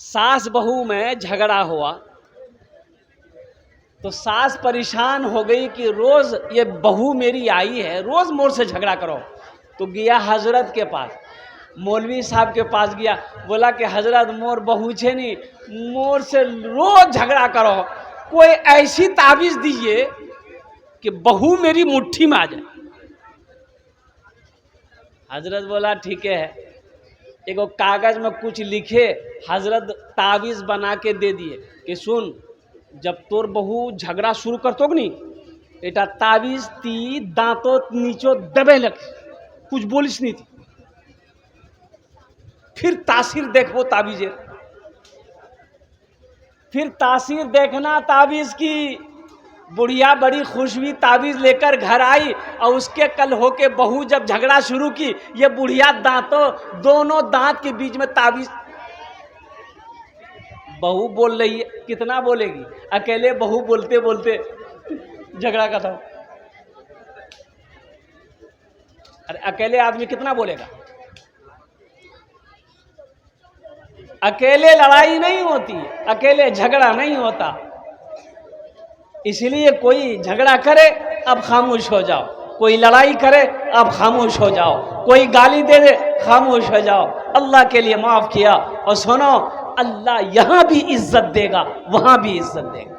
सास बहू में झगड़ा हुआ तो सास परेशान हो गई कि रोज ये बहू मेरी आई है, रोज मोर से झगड़ा करो। तो गया हजरत के पास, मौलवी साहब के पास गया, बोला कि हजरत मोर बहू छे नहीं, मोर से रोज झगड़ा करो, कोई ऐसी ताबीज दीजिए कि बहू मेरी मुट्ठी में आ जाए। हजरत बोला ठीक है, एगो कागज में कुछ लिखे, हजरत ताबीज बना के दे दिए कि सुन, जब तोर बहू झगड़ा शुरू करतो कि नहीं, एटा ताबीज ती दांतों नीचो दबे लग, कुछ बोलिस नहीं थी, फिर तासीर देखो ताबीजे, फिर तासीर देखना ताबीज की। बुढ़िया बड़ी खुश हुई, ताबीज लेकर घर आई और उसके कल होके बहू जब झगड़ा शुरू की, ये बुढ़िया दांतों दोनों दांत के बीच में ताबीज। बहू बोल रही है, कितना बोलेगी, अकेले बहू बोलते बोलते झगड़ा खत्म। अरे अकेले आदमी कितना बोलेगा, अकेले लड़ाई नहीं होती, अकेले झगड़ा नहीं होता। इसलिए कोई झगड़ा करे अब खामोश हो जाओ, कोई लड़ाई करे अब खामोश हो जाओ, कोई गाली दे दे खामोश हो जाओ, अल्लाह के लिए माफ किया। और सुनो, अल्लाह यहां भी इज्जत देगा, वहां भी इज्जत देगा।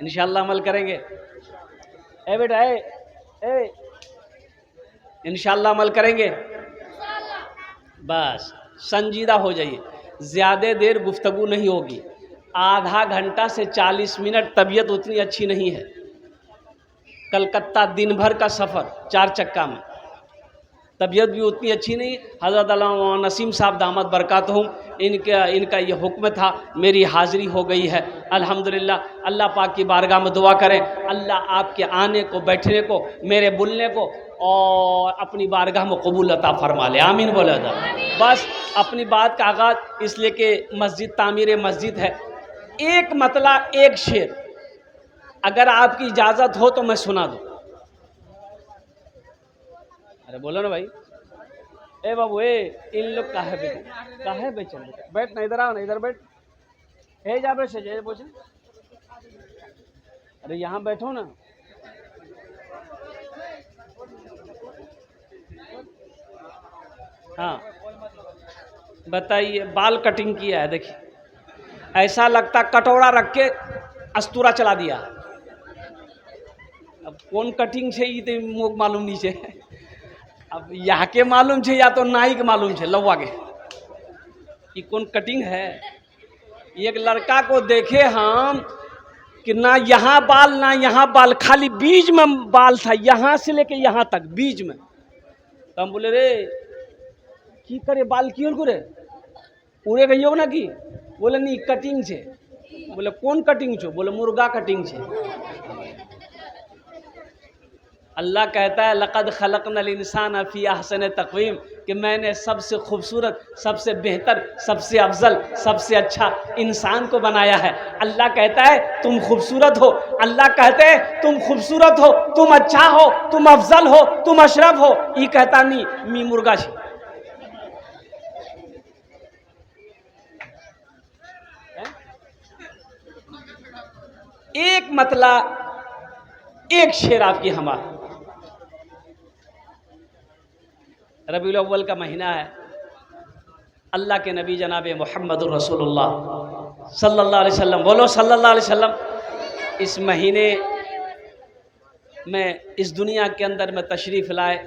इंशाअल्लाह अमल करेंगे। ए बेटा ए इंशाअल्लाह अमल करेंगे। बस संजीदा हो जाइए, ज़्यादा देर गुफ्तगू नहीं होगी, आधा घंटा से 40 मिनट। तबीयत उतनी अच्छी नहीं है, कलकत्ता दिन भर का सफ़र 4 चक्का में, तबीयत भी उतनी अच्छी नहीं। हज़रत अल्लामा नसीम साहब दामद बरकातहुम, इनका ये हुक्म था, मेरी हाज़िरी हो गई है अल्हम्दुलिल्लाह। अल्लाह पाक की बारगाह में दुआ करें, अल्लाह आपके आने को, बैठने को, मेरे बोलने को और अपनी बारगाह में कबूल अता फरमा ले, आमीन बोला था। बस अपनी बात का आगाज़ इसलिए कि मस्जिद तामीर मस्जिद है। एक मतला एक शेर अगर आपकी इजाज़त हो तो मैं सुना दूँ। अरे बोलो ना भाई, ए बाबू इन लोग काहे बेचन, बैठ ना, इधर आओ ना, इधर बैठ, हे जा बैठ से पूछ। अरे यहाँ बैठो ना। हाँ बताइए, बाल कटिंग किया है, देखिए ऐसा लगता कटोरा रख के अस्तूरा चला दिया। अब कौन कटिंग छे ये तो मोक मालूम नहीं छे, अब यहाँ के मालूम छे या तो नाई के मालूम छे, लौवा के ये कौन कटिंग है। एक लड़का को देखे हम कि ना यहाँ बाल ना यहाँ बाल, खाली बीच में बाल था, यहाँ से लेके यहाँ तक बीच में। तो हम बोले रे की करे बाल क्यों करे, उड़े गई हो ना कि, बोले नहीं कटिंग छे। बोले कौन कटिंग छो, बोले मुर्गा कटिंग छे। अल्लाह कहता है लक़द खलक़नल इंसान फ़ी अहसन तक़वीम, कि मैंने सबसे खूबसूरत, सबसे बेहतर, सबसे अफजल, सबसे अच्छा इंसान को बनाया है। अल्लाह कहता है तुम खूबसूरत हो, अल्लाह कहते हैं तुम खूबसूरत हो, तुम अच्छा हो, तुम अफजल हो, तुम अशरफ हो। ये कहता नहीं मी मुर्गा छे। एक मतला एक शेर आपकी हमारा। रबीउल अव्वल का महीना है, अल्लाह के नबी जनाब मुहम्मदुर रसूलुल्लाह सल्लल्लाहु अलैहि वसल्लम, बोलो सल्लल्लाहु अलैहि वसल्लम, इस महीने में इस दुनिया के अंदर में तशरीफ़ लाए।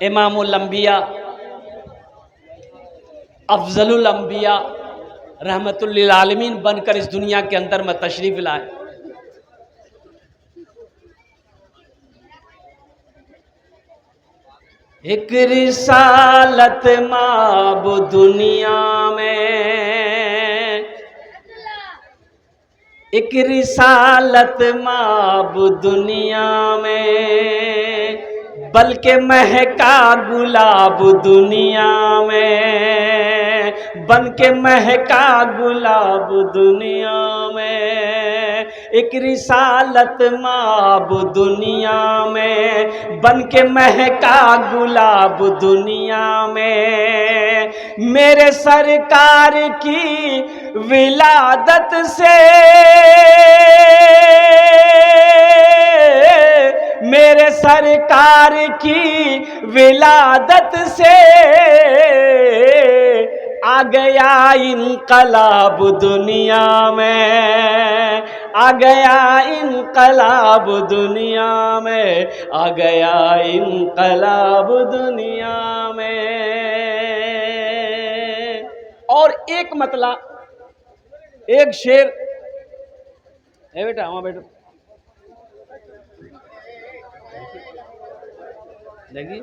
इमामुल अंबिया, अफजलुल अंबिया, रहमतुल लिल आलमीन बनकर इस दुनिया के अंदर में तशरीफ़ लाए। एक रिसालत माब दुनिया में, एक रिसालत माब दुनिया में, बल्कि महका गुलाब दुनिया में, बन के महका गुलाब दुनिया में, एक रिसालत माब दुनिया में, बन के महका गुलाब दुनिया में। मेरे सरकार की विलादत से, मेरे सरकार की विलादत से आ गया इनकलाब दुनिया में, आ गया इनकलाब दुनिया में, आ गया इनकलाब दुनिया में। और एक मतला, एक शेर है बेटा, वहां बैठो, देखिए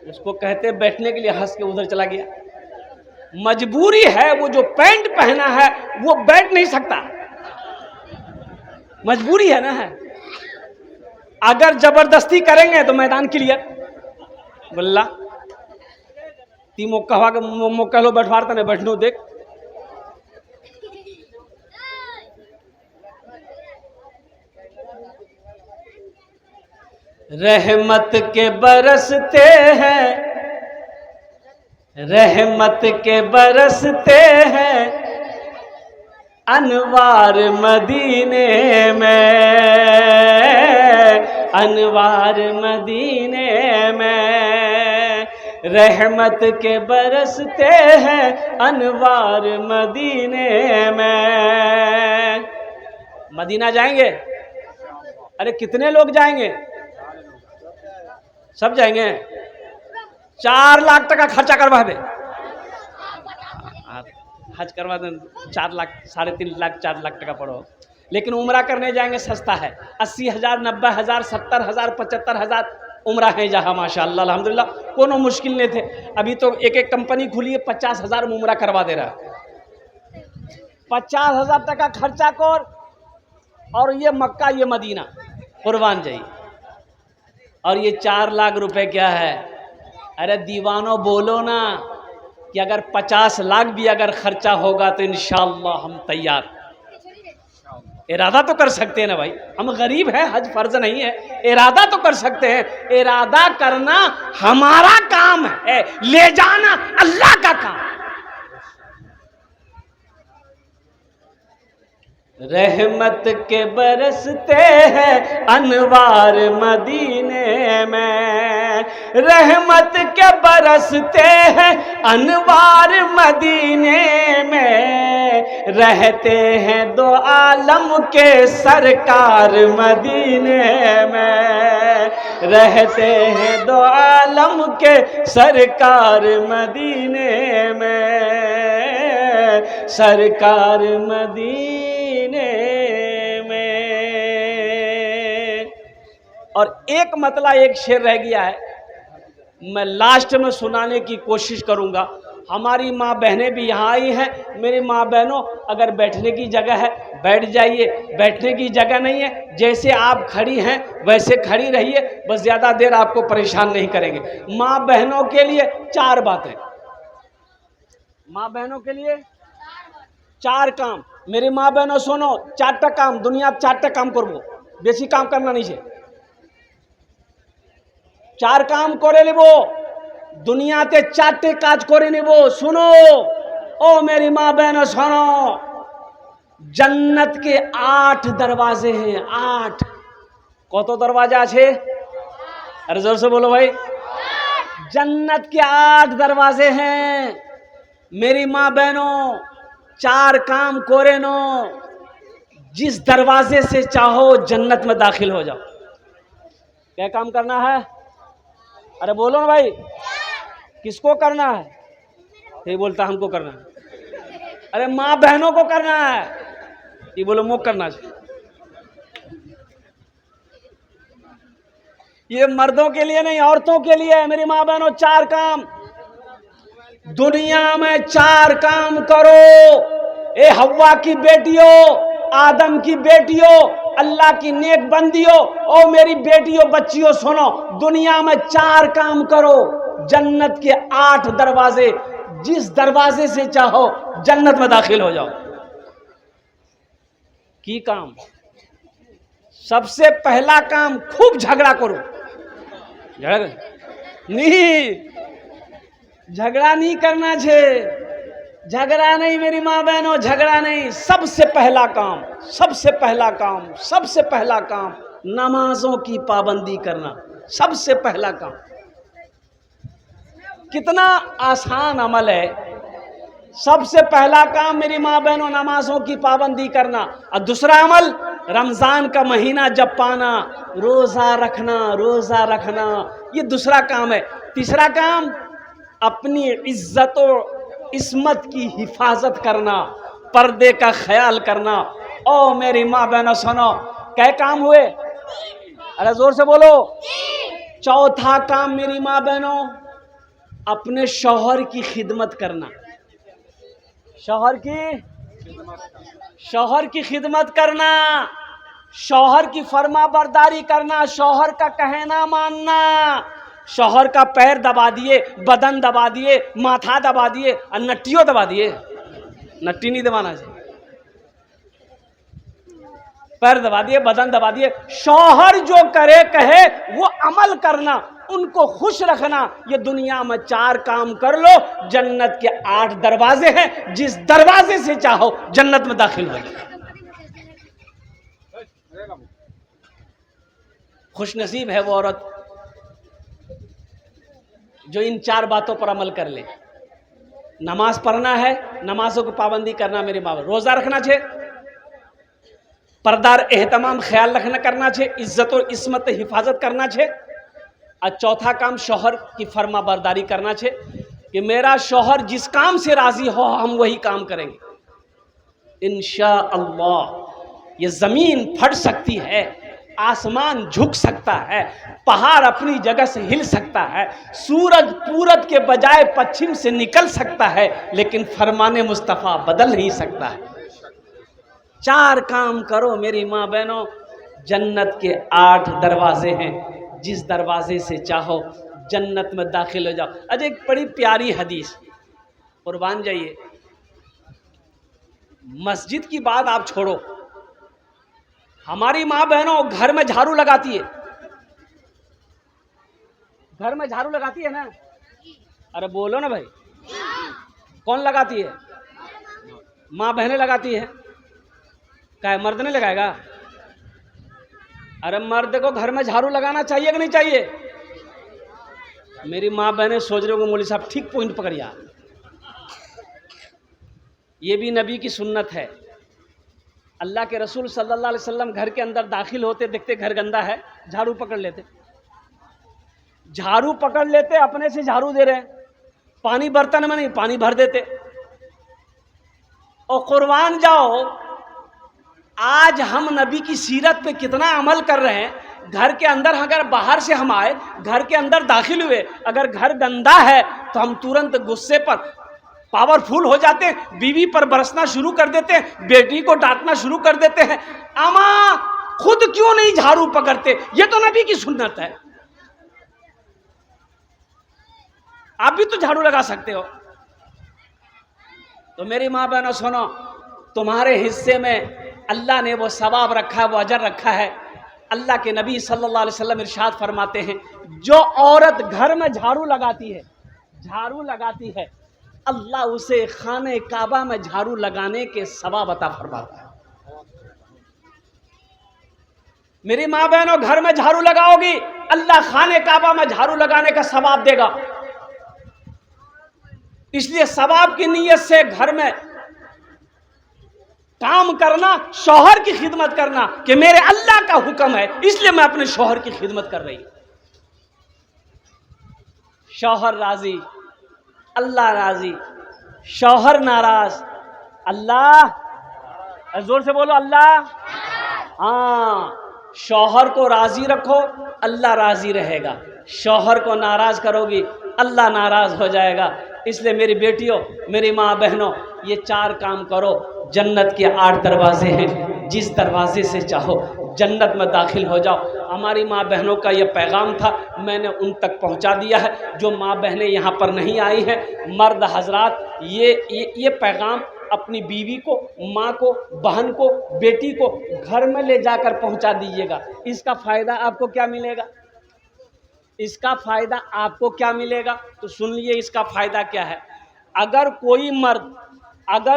उसको कहते बैठने के लिए, हंस के उधर चला गया। मजबूरी है, वो जो पैंट पहना है वो बैठ नहीं सकता, मजबूरी है ना है। अगर जबरदस्ती करेंगे तो मैदान क्लियर। बल्ला ती मोकवा के मोका लो बैठवारता नहीं, बैठनो देख। रहमत के बरसते हैं, रहमत के बरसते हैं अनवार मदीने में, अनवार मदीने में। रहमत के बरसते हैं अनवार मदीने में। मदीना जाएंगे? अरे कितने लोग जाएंगे? सब जाएंगे? 4 लाख टका खर्चा करवा दे, हज करवा दे, 4 लाख, 3.5 लाख, 4 लाख टका पड़ो। लेकिन उम्रा करने जाएंगे सस्ता है, 80,000, 90,000, 70,000, 75,000 उम्रा है जहाँ माशाअल्लाह अल्हम्दुलिल्लाह, कोनो मुश्किल नहीं थे। अभी तो एक एक कंपनी खुली है, 50,000 में उम्रा करवा दे रहा है। 50,000 टका खर्चा कर, और ये मक्का ये मदीना कुर्बान जाइए। और ये 4 लाख रुपए क्या है? अरे दीवानों बोलो ना कि अगर 50 लाख भी अगर खर्चा होगा तो इंशाअल्लाह हम तैयार। इरादा तो कर सकते हैं ना भाई, हम गरीब हैं, हज फर्ज नहीं है, इरादा तो कर सकते हैं। इरादा करना हमारा काम है, ले जाना अल्लाह का काम। रहमत के बरसते हैं अनवार मदीने में, रहमत के बरसते हैं अनवार मदीने में। रहते हैं 2 आलम के सरकार मदीने में, रहते हैं 2 आलम के सरकार मदीने में, सरकार मदीने में। और एक मतला, एक शेर रह गया है, मैं लास्ट में सुनाने की कोशिश करूंगा। हमारी माँ बहनें भी यहाँ आई हैं। मेरी माँ बहनों, अगर बैठने की जगह है बैठ जाइए, बैठने की जगह नहीं है जैसे आप खड़ी हैं वैसे खड़ी रहिए, बस ज़्यादा देर आपको परेशान नहीं करेंगे। माँ बहनों के लिए 4 बातें, माँ बहनों के लिए 4 काम। मेरी माँ बहनों सुनो, 4टा काम दुनिया 4टा काम करबो, बेसी काम करना नहीं है। 4 काम करे लेबो दुनियाते, 4टे काज करे नेबो। सुनो ओ मेरी माँ बहनों सुनो, जन्नत के 8 दरवाजे हैं। 8 कतो दरवाजा छे? अरे जोर से बोलो भाई। जन्नत के 8 दरवाजे हैं। मेरी माँ बहनों 4 काम करे नो, जिस दरवाजे से चाहो जन्नत में दाखिल हो जाओ। क्या काम करना है? अरे बोलो ना भाई, किसको करना है? ये बोलता हमको करना है। अरे माँ बहनों को करना है, ये बोलो मुझे करना है। ये मर्दों के लिए नहीं, औरतों के लिए है। मेरी माँ बहनों 4 काम दुनिया में, 4 काम करो। ए हव्वा की बेटियों, आदम की बेटियों, अल्लाह की नेक बंदियों, ओ मेरी बेटियों बच्चियों सुनो, दुनिया में 4 काम करो, जन्नत के 8 दरवाजे, जिस दरवाजे से चाहो जन्नत में दाखिल हो जाओ। की काम? सबसे पहला काम, खूब झगड़ा करो। झगड़ा नहीं करना छे, झगड़ा नहीं मेरी माँ बहनों, झगड़ा नहीं। सबसे पहला काम, सबसे पहला काम, सबसे पहला काम, नमाजों की पाबंदी करना। सबसे पहला काम। कितना आसान अमल है। सबसे पहला काम मेरी माँ बहनों, नमाजों की पाबंदी करना। और दूसरा अमल, रमजान का महीना जब पाना, रोजा रखना, रोजा रखना, ये दूसरा काम है। तीसरा काम, अपनी इज्जत और इस्मत की हिफाजत करना, पर्दे का ख्याल करना। ओ मेरी माँ बहनों सुनो, क्या काम हुए? अरे जोर से बोलो। चौथा काम मेरी माँ बहनों, अपने शौहर की खिदमत करना। शौहर की खिदमत करना, शौहर की फरमा बरदारी करना, शौहर का कहना मानना। शौहर का पैर दबा दिए, बदन दबा दिए, माथा दबा दिए और नट्टियों दबा दिए। नट्टी नहीं दबाना चाहिए, पैर दबा दिए, बदन दबा दिए। शौहर जो करे कहे वो अमल करना, उनको खुश रखना। ये दुनिया में 4 काम कर लो, जन्नत के 8 दरवाजे हैं, जिस दरवाजे से चाहो जन्नत में दाखिल हो जाओ। खुशनसीब है वो औरत जो इन 4 बातों पर अमल कर ले। नमाज पढ़ना है, नमाजों की पाबंदी करना मेरे बाबा, रोजा रखना छे, पर्दार एहतमाम ख्याल रखना करना छे, इज्जत और इस्मत हिफाजत करना छे। और चौथा काम, शौहर की फरमा बरदारी करना छे कि मेरा शौहर जिस काम से राजी हो हम वही काम करेंगे। इंशाअल्लाह ये जमीन फट सकती है, आसमान झुक सकता है, पहाड़ अपनी जगह से हिल सकता है, सूरज पूरब के बजाय पश्चिम से निकल सकता है, लेकिन फरमाने मुस्तफ़ा बदल नहीं सकता है। 4 काम करो मेरी माँ बहनों, जन्नत के 8 दरवाजे हैं, जिस दरवाजे से चाहो जन्नत में दाखिल हो जाओ। अजय एक बड़ी प्यारी हदीस, कुर्बान जाइए। मस्जिद की बात आप छोड़ो, हमारी माँ बहनों घर में झाड़ू लगाती है, घर में झाड़ू लगाती है ना? अरे बोलो ना भाई, कौन लगाती है? माँ बहनें लगाती है। क्या मर्द नहीं लगाएगा? अरे मर्द को घर में झाड़ू लगाना चाहिए कि नहीं चाहिए? मेरी माँ बहनें सोच रहे हो मौलवी साहब ठीक पॉइंट पकड़िया। ये भी नबी की सुन्नत है। अल्लाह के रसूल सल्लल्लाहु अलैहि वसल्लम घर के अंदर दाखिल होते, देखते घर गंदा है, झाड़ू पकड़ लेते, झाड़ू पकड़ लेते, अपने से झाड़ू दे रहे हैं, पानी बर्तन में नहीं, पानी भर देते। और कुर्बान जाओ, आज हम नबी की सीरत पे कितना अमल कर रहे हैं। घर के अंदर अगर बाहर से हम आए, घर के अंदर दाखिल हुए, अगर घर गंदा है तो हम तुरंत गुस्से पर पावरफुल हो जाते हैं, बीवी पर बरसना शुरू कर देते हैं, बेटी को डांटना शुरू कर देते हैं। अमा खुद क्यों नहीं झाड़ू पकड़ते? ये तो नबी की सुन्नत है। आप भी तो झाड़ू लगा सकते हो। तो मेरी माँ बहनों सुनो, तुम्हारे हिस्से में अल्लाह ने वो सवाब रखा है, वो अजर रखा है। अल्लाह के नबी सल्लल्लाहु अलैहि वसल्लम इरशाद फरमाते हैं, जो औरत घर में झाड़ू लगाती है, झाड़ू लगाती है, अल्लाह उसे खाने काबा में झाड़ू लगाने के सवाब अता फरमाता है। मेरी माँ बहनों, घर में झाड़ू लगाओगी, अल्लाह खाने काबा में झाड़ू लगाने का सवाब देगा। इसलिए सवाब की नीयत से घर में काम करना, शौहर की खिदमत करना कि मेरे अल्लाह का हुक्म है, इसलिए मैं अपने शौहर की खिदमत कर रही हूं। शौहर राजी, अल्लाह राजी, शौहर नाराज, अल्लाह, जोर से बोलो अल्लाह। हाँ, शौहर को राजी रखो, अल्लाह राजी रहेगा। शौहर को नाराज करोगी, अल्लाह नाराज हो जाएगा। इसलिए मेरी बेटियों, मेरी माँ बहनों, ये 4 काम करो, जन्नत के 8 दरवाजे हैं, जिस दरवाजे से चाहो जन्नत में दाखिल हो जाओ। हमारी माँ बहनों का ये पैगाम था, मैंने उन तक पहुँचा दिया है। जो माँ बहनें यहाँ पर नहीं आई हैं, मर्द हजरात, ये पैगाम अपनी बीवी को, माँ को, बहन को, बेटी को घर में ले जाकर पहुँचा दीजिएगा। इसका फ़ायदा आपको क्या मिलेगा? इसका फ़ायदा आपको क्या मिलेगा? तो सुन लिए इसका फ़ायदा क्या है। अगर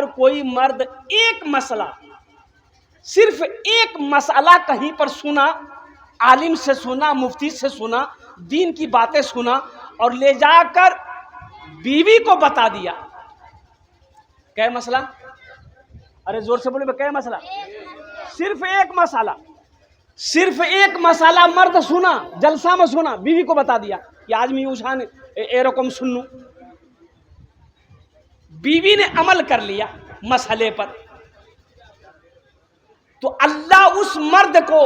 कोई मर्द एक मसला, सिर्फ एक मसला कहीं पर सुना, आलिम से सुना, मुफ्ती से सुना, दीन की बातें सुना और ले जाकर बीवी को बता दिया, क्या मसला? अरे जोर से बोले, क्या मसला? सिर्फ एक मसला मर्द सुना, जलसा में सुना, बीवी को बता दिया कि आज मैं उशान ए रकम सुन लूं। बीवी ने अमल कर लिया मसले पर, तो अल्लाह उस मर्द को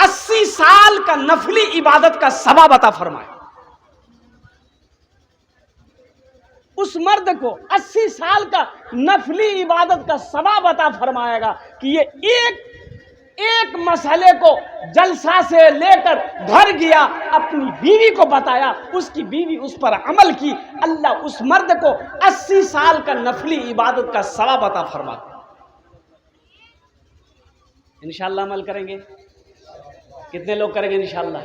80 साल का नफली इबादत का सवाब अता फरमाए। उस मर्द को 80 साल का नफली इबादत का सवाब अता फरमाएगा कि ये एक मसले को जलसा से लेकर घर गया, अपनी बीवी को बताया, उसकी बीवी उस पर अमल की, अल्लाह उस मर्द को 80 साल का नफली इबादत का सवाब अता फरमाता। इंशाअल्लाह अमल करेंगे। कितने लोग करेंगे इंशाअल्लाह?